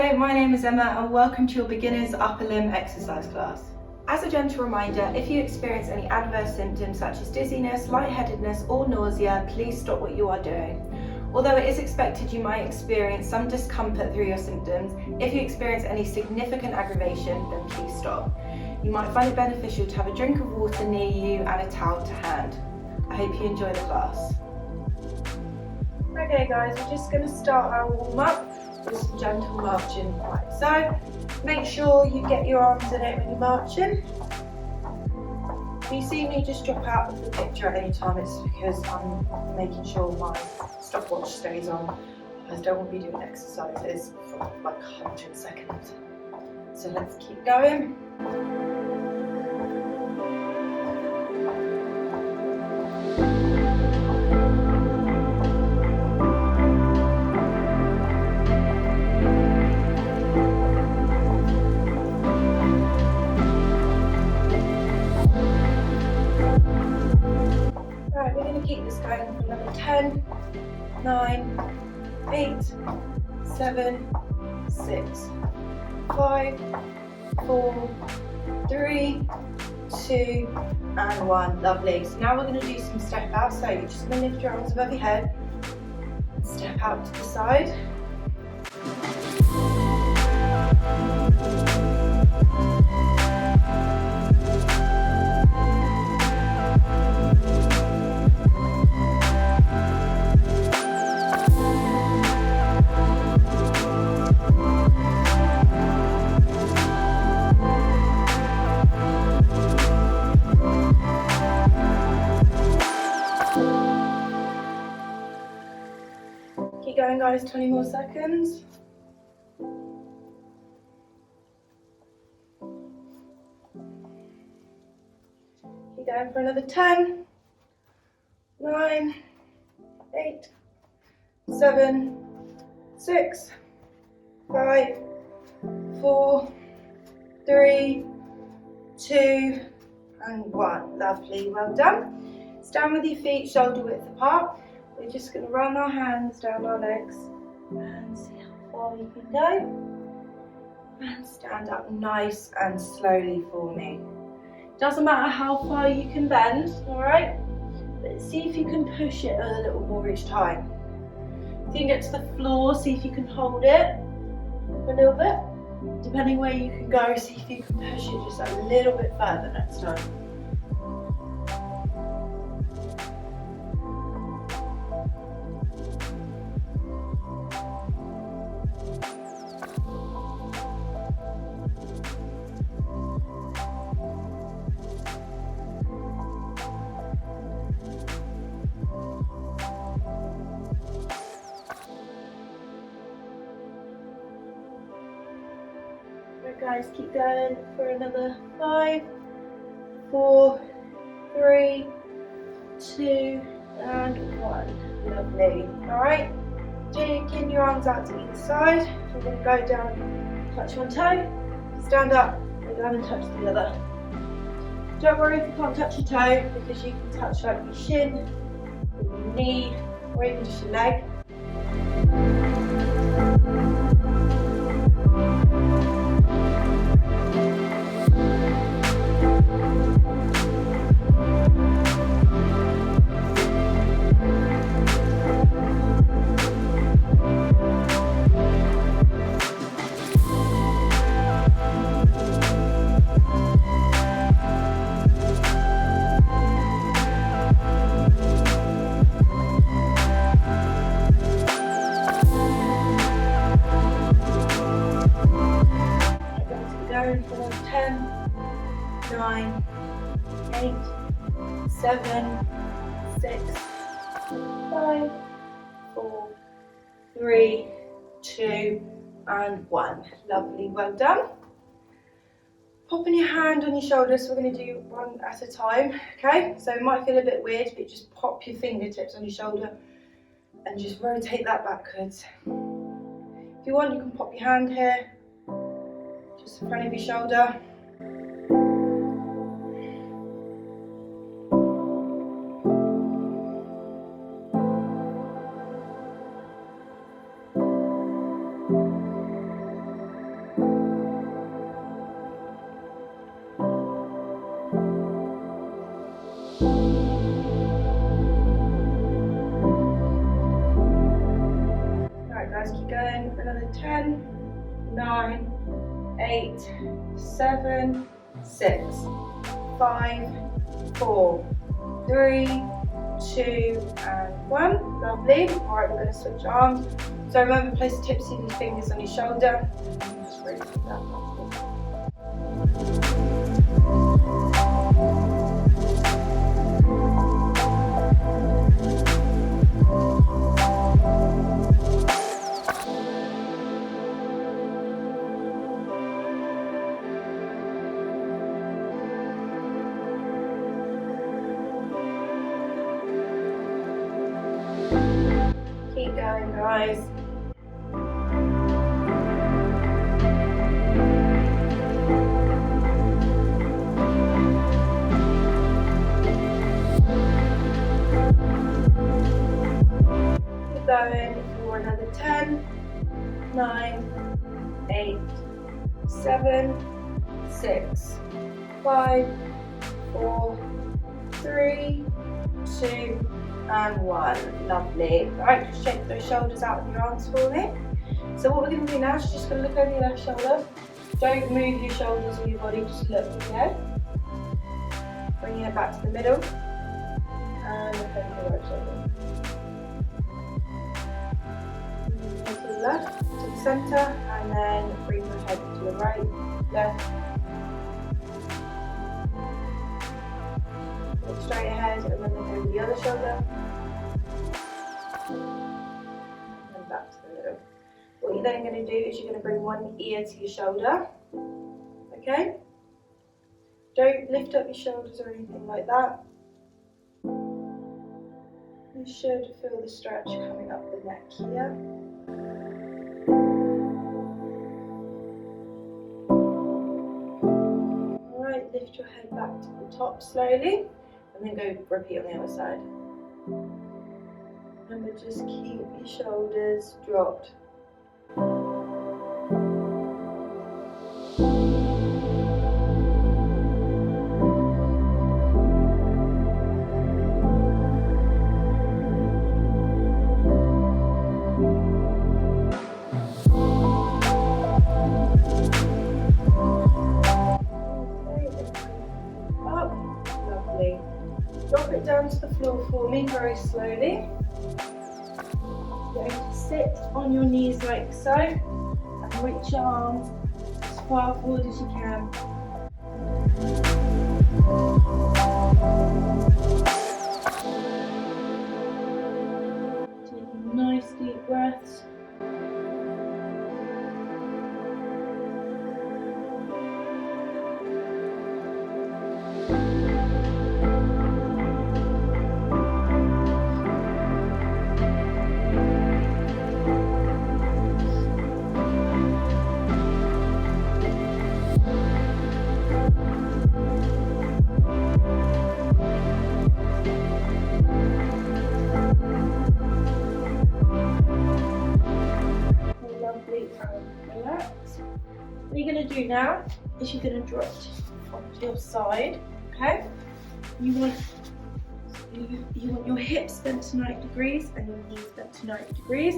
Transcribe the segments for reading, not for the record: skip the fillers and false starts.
Hello, my name is Emma and welcome to your beginner's upper limb exercise class. As a gentle reminder, if you experience any adverse symptoms such as dizziness, lightheadedness or nausea, please stop what you are doing. Although it is expected you might experience some discomfort through your symptoms, if you experience any significant aggravation, then please stop. You might find it beneficial to have a drink of water near you and a towel to hand. I hope you enjoy the class. Okay guys, we're just going to start our warm up with some gentle marching. Right, so make sure you get your arms in it when you're marching. If you see me just drop out of the picture at any time, it's because I'm making sure my stopwatch stays on. I don't want to be doing exercises for like 100 seconds. So let's keep going. Right, we're going to keep this going for another 10, 9, 8, 7, 6, 5, 4, 3, 2, and 1. Lovely. So now we're going to do some step out. So you're just going to lift your arms above your head, step out to the side. Keep going guys, 20 more seconds. Keep going for another 10, 9, 8, 7, 6, 5, 4, 3, 2, and 1. Lovely, well done. Stand with your feet shoulder width apart. We're just going to run our hands down our legs and see how far you can go. And stand up nice and slowly for me. Doesn't matter how far you can bend, alright? But see if you can push it a little more each time. If you can get to the floor, see if you can hold it a little bit. Depending where you can go, see if you can push it just a little bit further next time. Right guys, keep going for another 5, 4, 3, 2, and 1. Lovely. Alright, taking your arms out to either side. We're going to go down, touch one toe, stand up, go down and touch the other. Don't worry if you can't touch your toe, because you can touch like your shin, your knee, or even just your leg. Going for 10, 9, 8, 7, 6, 5, 4, 3, 2, and 1. Lovely, well done. Popping your hand on your shoulder, so we're going to do one at a time, okay? So it might feel a bit weird, but just pop your fingertips on your shoulder and just rotate that backwards. If you want, you can pop your hand here, just in front of your shoulder. 10, 9, 8, 7, 6, 5, 4, 3, 2, and 1. Lovely. Alright, we're going to switch arms. So remember, place the tips of your fingers on your shoulder. Just rotate that. Keep going, guys. Keep going for another 10, 9, 8, 7, 6, 5, 4, 3, 2, and 1. Lovely. Right, just shake those shoulders out of your arms for me. So what we're going to do now is just going to look over your left shoulder. Don't move your shoulders or your body, just look, okay? Bring your head back to the middle and look over your right shoulder. Go to the left, to the centre, and then bring your head to the right, left. Look straight ahead and then look over the other shoulder. And back to the middle. What you're then going to do is you're going to bring one ear to your shoulder. Okay? Don't lift up your shoulders or anything like that. You should feel the stretch coming up the neck here. Alright, lift your head back to the top slowly. And then go repeat on the other side. Remember, just keep your shoulders dropped. Drop it down to the floor for me very slowly. You're going to sit on your knees like so and reach your arms as far forward as you can. Taking nice deep breaths. Relax. What you're going to do now is you're going to drop onto your side, okay? You want your hips bent to 90 degrees and your knees bent to 90 degrees.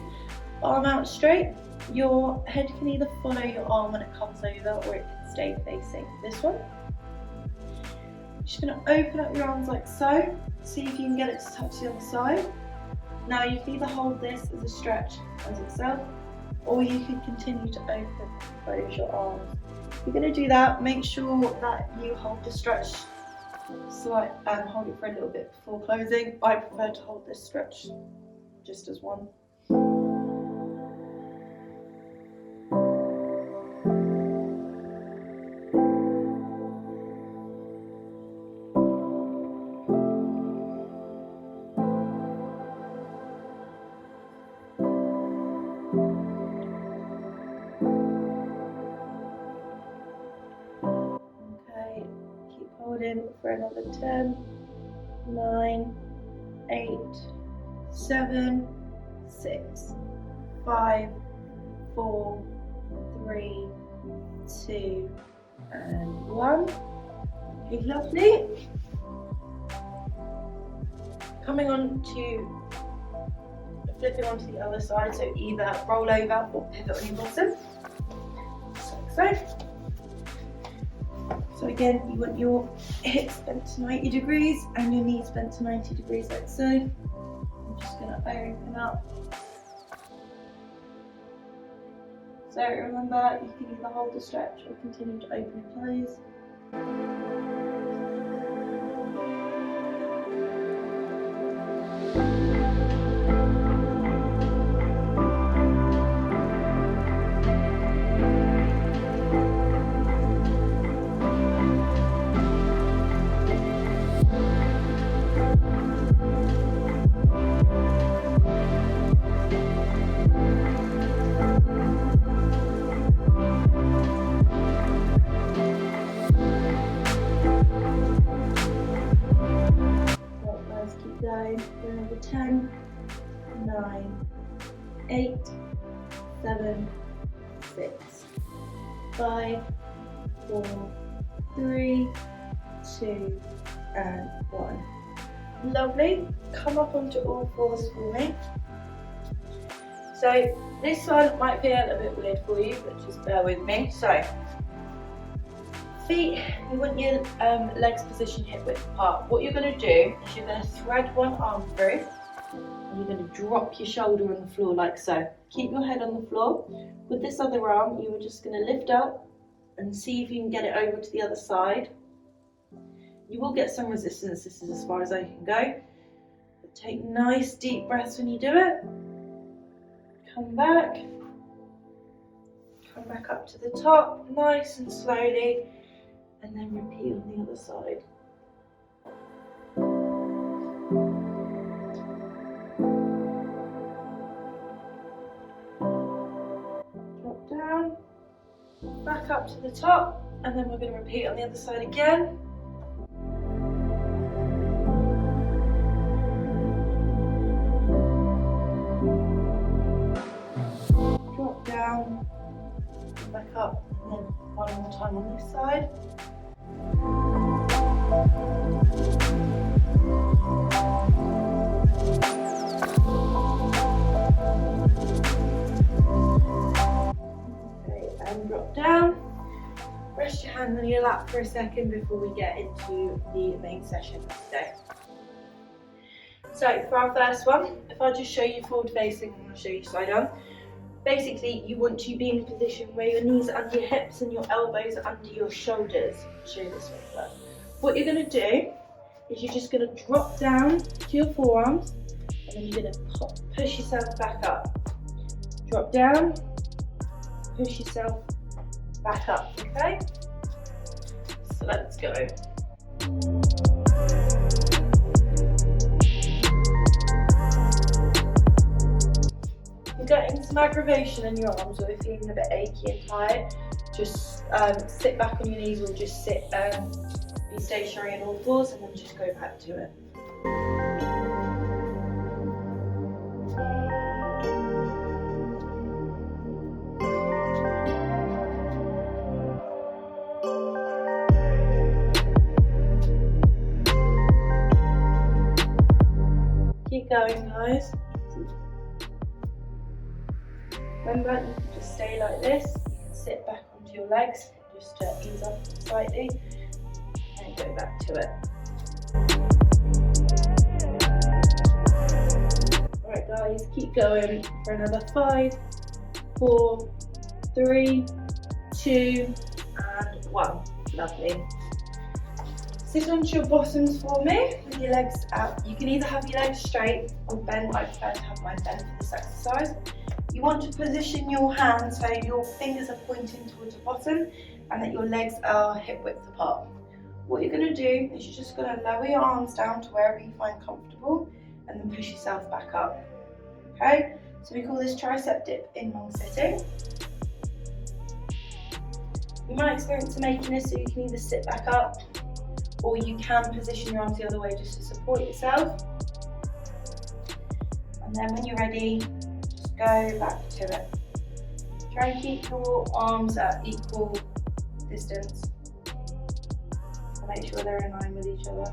Arm out straight. Your head can either follow your arm when it comes over or it can stay facing this one. You're just going to open up your arms like so. See if you can get it to touch the other side. Now you can either hold this as a stretch as itself, or you can continue to open and close your arms. If you're going to do that, make sure that you hold the stretch and hold it for a little bit before closing. I prefer to hold this stretch just as one. Holding for another 10, 9, 8, 7, 6, 5, 4, 3, 2, and 1. Okay, lovely. Coming on to the flipping onto the other side, so either roll over or pivot on your bottom, like so. So again, you want your hips bent to 90 degrees and your knees bent to 90 degrees like so. I'm just going to open up. So remember, you can either hold the stretch or continue to open and close. Going for another 10, 9, 8, 7, 6, 5, 4, 3, 2, and 1. Lovely. Come up onto all fours for me. So this one might feel a little bit weird for you, but just bear with me. So feet, you want your legs positioned hip width apart. What you're going to do is you're going to thread one arm through and you're going to drop your shoulder on the floor like so. Keep your head on the floor. With this other arm, you are just going to lift up and see if you can get it over to the other side. You will get some resistance. This is as far as I can go. But take nice deep breaths when you do it. Come back up to the top, nice and slowly. And then repeat on the other side. Drop down, back up to the top, and then we're going to repeat on the other side again. Drop down, back up, and then one more time on this side. Okay, and drop down. Rest your hands on your lap for a second before we get into the main session today. So for our first one, if I just show you forward facing, I'm going to show you side on. Basically, you want to be in a position where your knees are under your hips and your elbows are under your shoulders. I'll show you this one first. What you're going to do is you're just going to drop down to your forearms and then you're going to push yourself back up. Drop down, push yourself back up, okay? So let's go. You're getting some aggravation in your arms or you're feeling a bit achy and tired, just sit back on your knees or just sit, be stationary on all fours and then just go back to it. Keep going, guys. Remember, you can just stay like this. You can sit back onto your legs just to ease up slightly and go back to it. Alright guys, keep going for another 5, 4, 3, 2 and 1. Lovely. Sit onto your bottoms for me with your legs out. You can either have your legs straight or bent. I prefer to have mine bent for this exercise. You want to position your hands so your fingers are pointing towards the bottom and that your legs are hip width apart. What you're going to do is you're just going to lower your arms down to wherever you find comfortable and then push yourself back up. Okay, so we call this tricep dip in long sitting. You might experience some achiness, so you can either sit back up or you can position your arms the other way just to support yourself. And then when you're ready, just go back to it. Try and keep your arms at equal distance. And make sure they're in line with each other.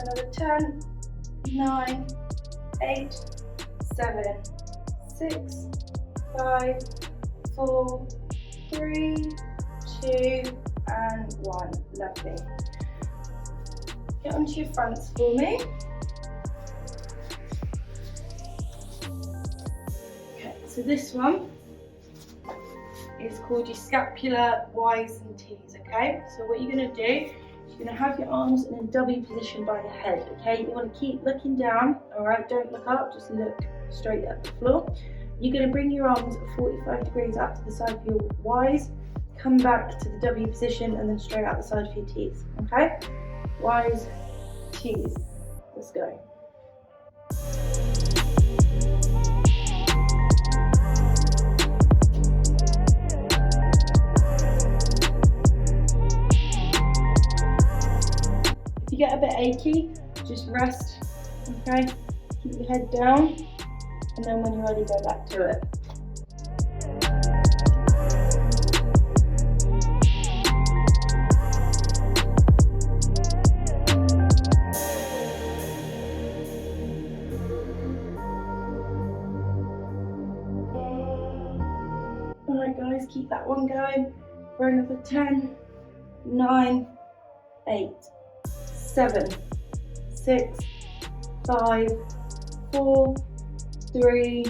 another 10, 9, 8, 7, 6, 5, 4, 3, 2, and 1. Lovely. Get onto your fronts for me. Okay, so this one is called your scapular Y's and T's, okay? So what you're going to do, you're going to have your arms in a W position by your head, okay? You want to keep looking down, all right? Don't look up, just look straight at the floor. You're going to bring your arms at 45 degrees out to the side of your Y's, come back to the W position, and then straight out the side of your T's, okay? Y's, T's. Let's go. If you get a bit achy, just rest, okay? Keep your head down, and then when you're ready, go back to it. Alright guys, keep that one going for another 10, 9, 8, 7, 6, 5, 4, 3,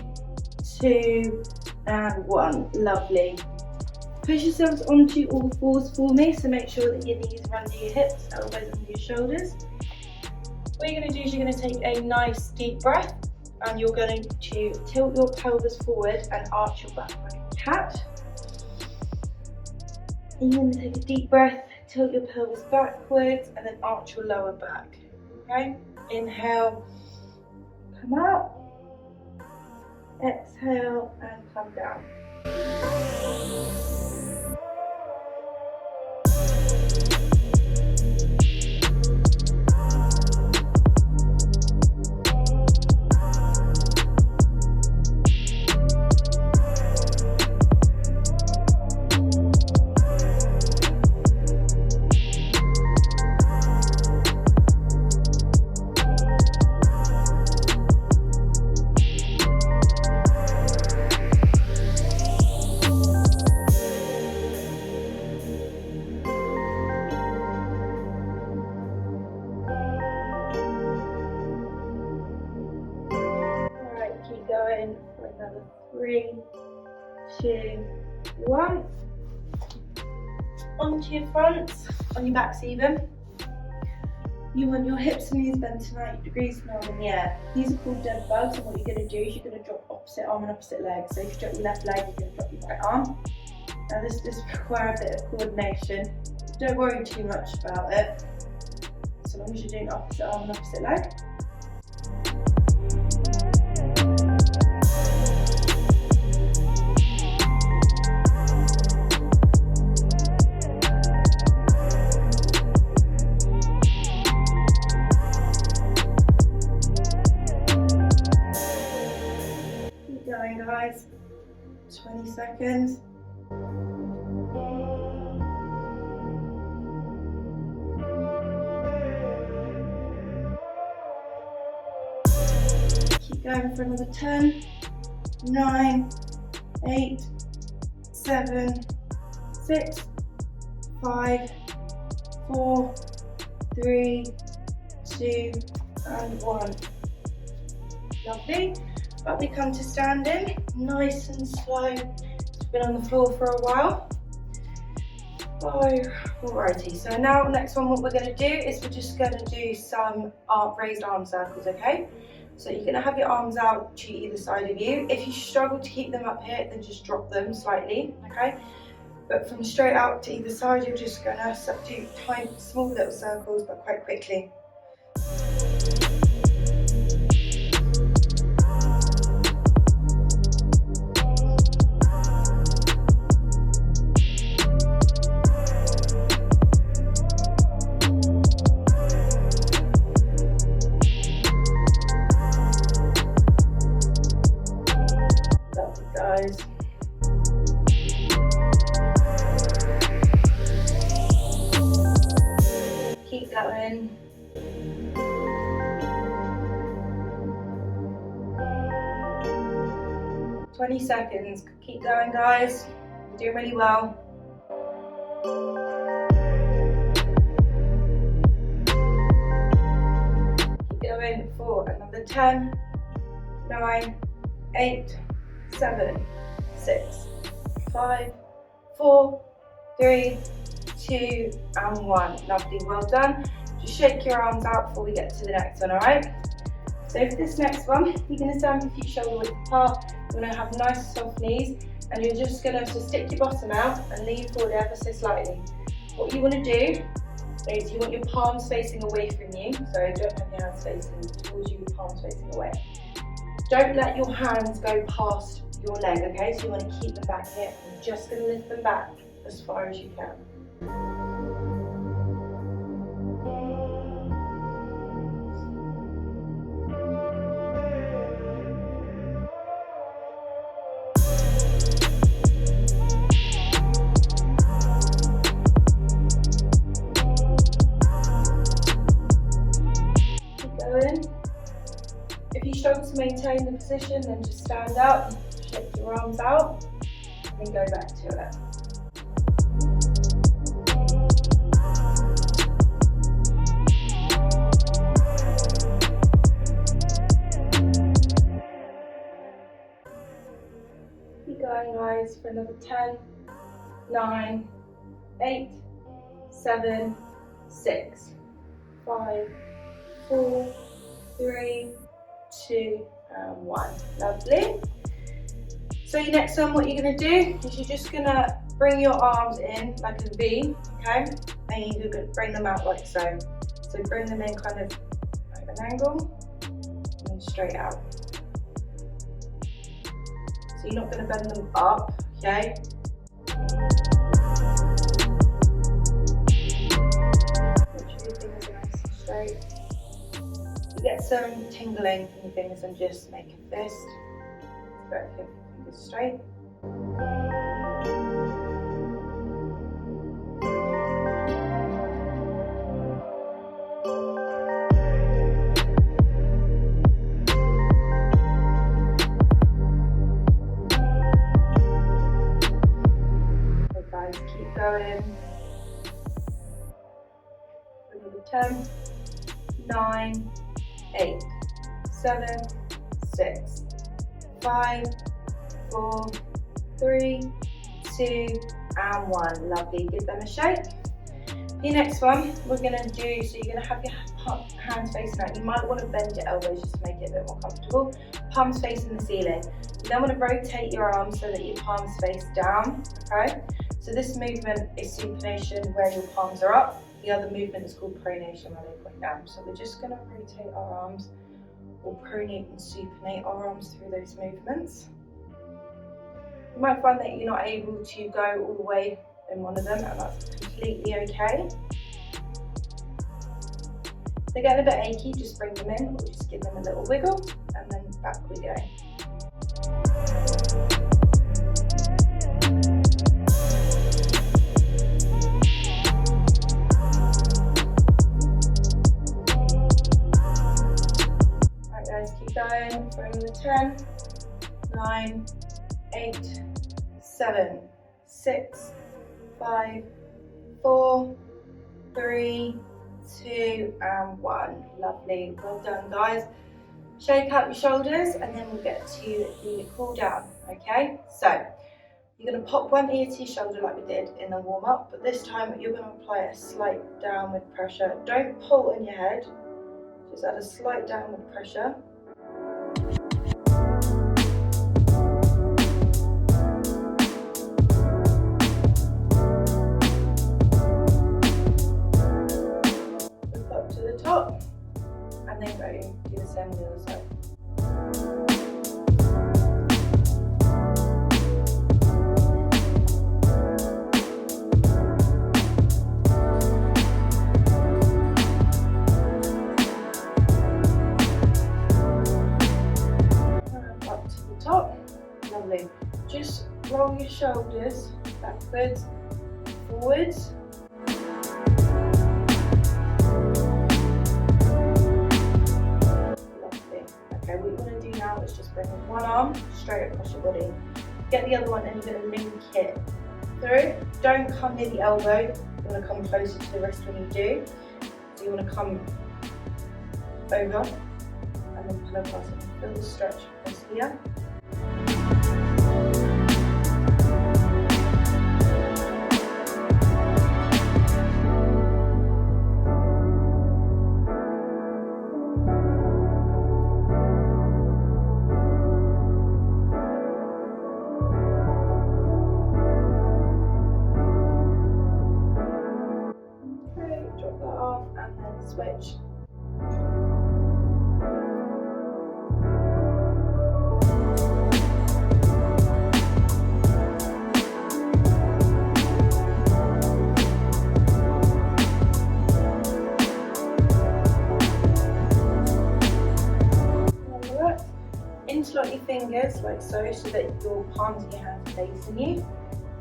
2, and 1. Lovely. Push yourselves onto all fours for me, so make sure that your knees are under your hips, elbows under your shoulders. What you're going to do is you're going to take a nice deep breath, and you're going to tilt your pelvis forward and arch your back like a cat. And you're going to take a deep breath, tilt your pelvis backwards, and then arch your lower back. Okay? Inhale, come up. Exhale and come down. Going for another 3, 2, 1. Onto your fronts, on your backs even. You want your hips and knees bent to 90 degrees now in the air. These are called dead bugs, and what you're going to do is you're going to drop opposite arm and opposite leg. So if you drop your left leg, you're going to drop your right arm. Now this does require a bit of coordination. Don't worry too much about it, so long as you're doing opposite arm and opposite leg. Guys, 20 seconds. Keep going for another 10, 9, 8, 7, 6, 5, 4, 3, 2, and 1. Lovely. But we come to standing, nice and slow. It's been on the floor for a while. Alrighty, so now next one, what we're going to do is we're just going to do some raised arm circles, okay? So you're going to have your arms out to either side of you. If you struggle to keep them up here, then just drop them slightly, okay? But from straight out to either side, you're just going to do tiny, small little circles, but quite quickly. Guys. Keep going. 20 seconds. Keep going, guys. You're doing really well. Keep going for another 10, 9, 8, 7, 6, 5, 4, 3, 2, and 1. Lovely, well done. Just shake your arms out before we get to the next one, all right? So for this next one, you're going to stand with your shoulder width apart. You're going to have nice soft knees, and you're just going to stick your bottom out and lean forward ever so slightly. What you want to do is you want your palms facing away from you, so don't have your hands facing towards you, your palms facing away. Don't let your hands go past your leg, okay? So you want to keep them back here. You're just going to lift them back as far as you can. If you struggle to maintain the position, then just stand up, shake your arms out, and then go back to it. Keep going, guys, for another 10, 9, 8, 7, 6, 5, 4, 3, 2, and 1. Lovely. So your next one, what you're going to do is you're just going to bring your arms in like a V, okay? And you're going to bring them out like so. So bring them in kind of like an angle and straight out. So you're not going to bend them up, okay? Make sure your fingers are nice and straight. Get some tingling in your fingers and just make a fist. Spread your fingers straight. Okay, guys, keep going. Another 10, 9, 8, 7, 6, 5, 4, 3, 2, and 1. Lovely. Give them a shake. The next one we're going to do, so you're going to have your hands facing out. You might want to bend your elbows just to make it a bit more comfortable. Palms facing the ceiling. You then want to rotate your arms so that your palms face down. Okay. So this movement is supination where your palms are up. The other movement is called pronation where they point down. So we're just going to rotate our arms, or pronate and supinate our arms through those movements. You might find that you're not able to go all the way in one of them, and that's completely okay. If they're getting a bit achy, just bring them in, or just give them a little wiggle, and then back we go. Keep going for another 10, 9, 8, 7, 6, 5, 4, 3, 2, and 1. Lovely. Well done, guys. Shake out your shoulders and then we'll get to the cool down. Okay, so you're going to pop one ear to your shoulder like we did in the warm up, but this time you're going to apply a slight downward pressure. Don't pull on your head, just add a slight downward pressure. Top, and then go do the same on the other side. And up to the top. Lovely. Just roll your shoulders backwards, forwards. Okay, what you want to do now is just bring one arm straight across your body. Get the other one and you're going to link it through. Don't come near the elbow, you want to come closer to the wrist when you do. So you want to come over and then pull across and feel the stretch across here. Drop that off and then switch. Interlock your fingers like so that your palms of your hands are facing you.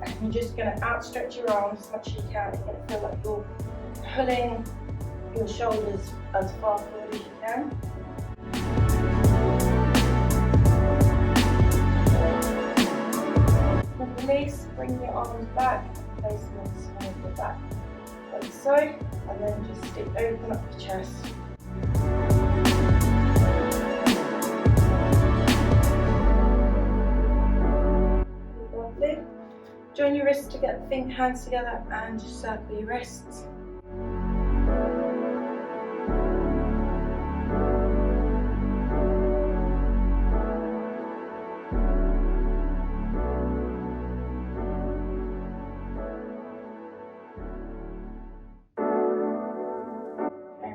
And you're just going to outstretch your arms as much as you can. You're going to feel like you're pulling your shoulders as far forward as you can. And release, bring your arms back, place them on the small of the back, like so, and then just open up the chest. Lovely. Join your wrists together, hands together, and just circle your wrists.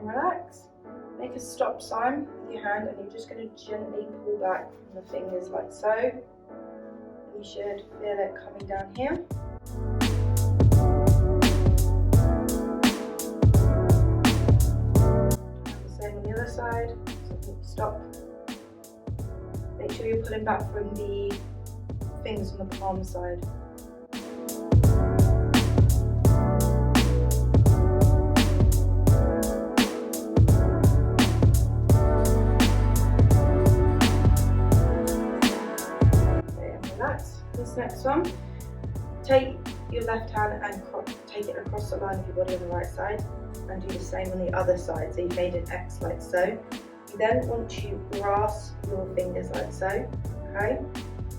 Relax. Make a stop sign with your hand and you're just going to gently pull back from the fingers like so. And you should feel it coming down here. And the same on the other side. So stop. Make sure you're pulling back from the fingers on the palm side. This next one, take your left hand and take it across the line of your body on the right side and do the same on the other side. So you've made an X like so. You then want to grasp your fingers like so, okay?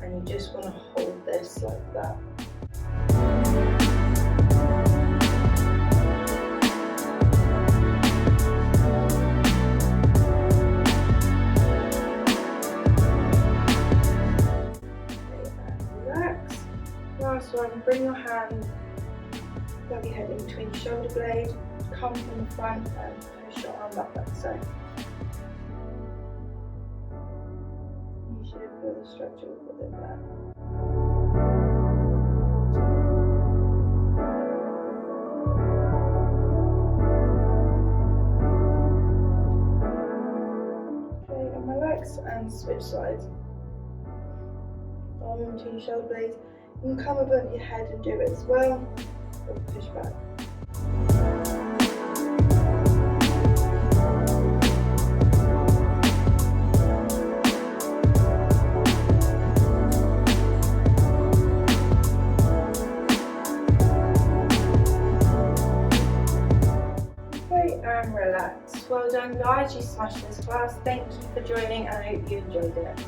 And you just want to hold this like that. Last one, bring your hand, grab your head in between your shoulder blade, come from the front and push your arm back like so. You should feel the stretch a little bit there. Okay, and relax and switch sides. Arm in between your shoulder blades. You can come above your head and do it as well, or push back. Okay, and relax. Well done guys, you smashed this class. Thank you for joining and I hope you enjoyed it.